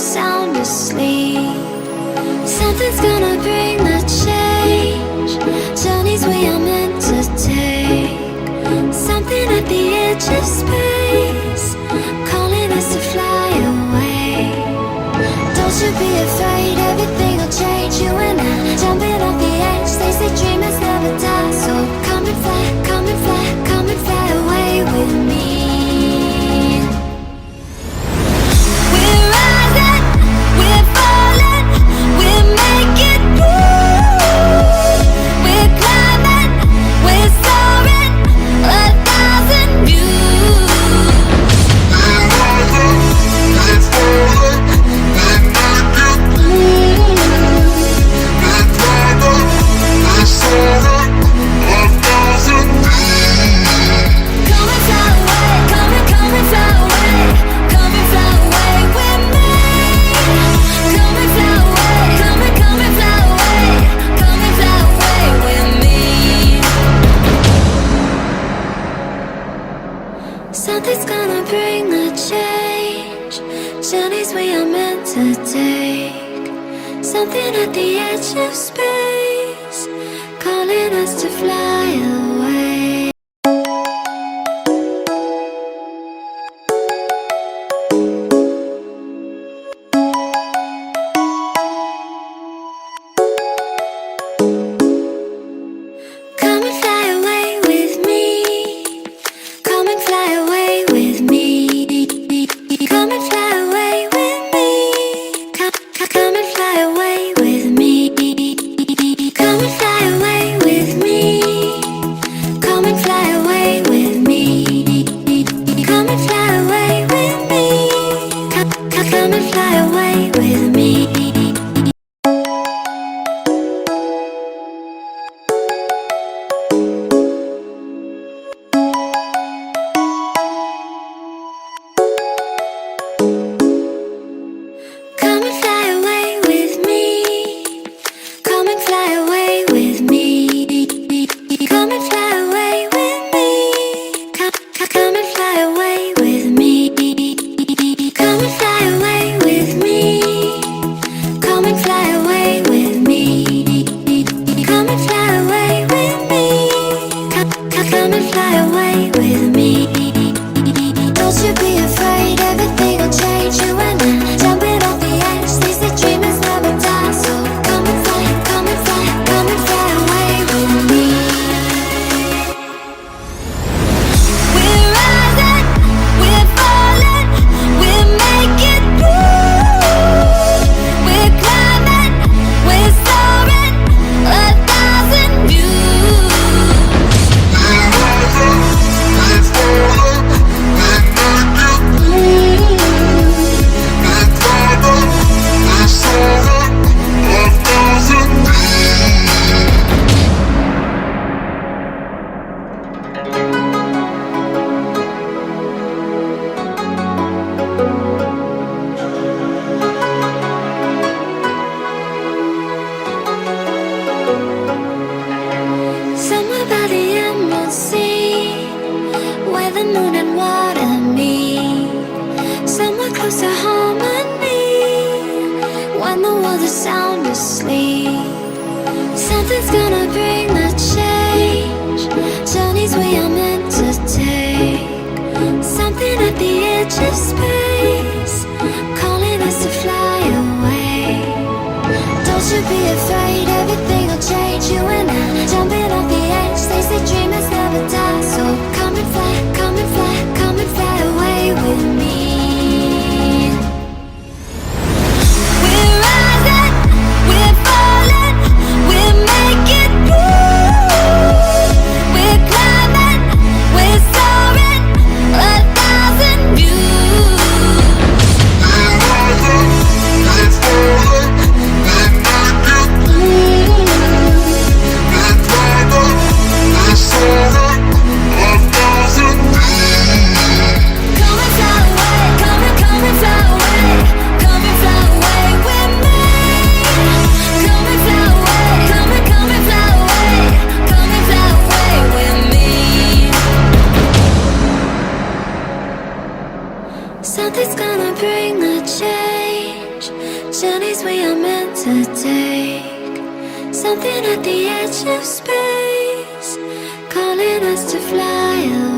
sound asleep. Something's gonna bring the change. Journeys we are meant to take. Something at the edge of space, calling us to fly away. Don't you be afraid, everything will change. You and I, jumping off the edge. They say dreamers never die. So come and fly, come and fly, come and fly away with me. We're rising, we're falling, we're making moves. We're climbing, we're soaring, 1,000 views. We're rising, we're falling, we're making moves. We're climbing, we're soaring, 1,000 views. Come and fly away, come and fly away, come and fly away with me. Come and fly away, come and fly away, come and fly away with me. Something's gonna bring the change. Journeys we are meant to take. Something at the edge of space, calling us to fly away. Come and fly away with me. Come and fly away with me. Come and fly away with me. Come and fly away with me. Come and fly away with me. Come and fly away with me. Come and fly away with me. Come and fly away with me. Come and fly away with me. Come and fly away with me. Come and fly away with me. Come and fly away with me. Come and fly away with me. Come and fly away with me. Come and fly away with me. Come and fly away with me. Don't you be afraid, everything will change. You and I, jumping off the edge. They say dreamers never die. So come and fly, come and fly, come and fly away with me. We're rising, we're falling, we're making moves. We're climbing, we're soaring, 1,000 views. We're rising, we're falling, we're making moves. We're climbing, we're soaring, 1,000 views. Somewhere by the emerald sea, where the moon and water meet. Somewhere close to harmony, when the world is sound asleep. Something's gonna bring the change. Journeys we are meant to take. Something at the edge of space, calling us to fly away. Don't you be afraid, everything will change. You and I, jumping off the edge. They say dreamers never die. So come and fly, come and fly, come and fly away with me. We're rising, we're falling. to take. Something at the edge of space, calling us to fly away.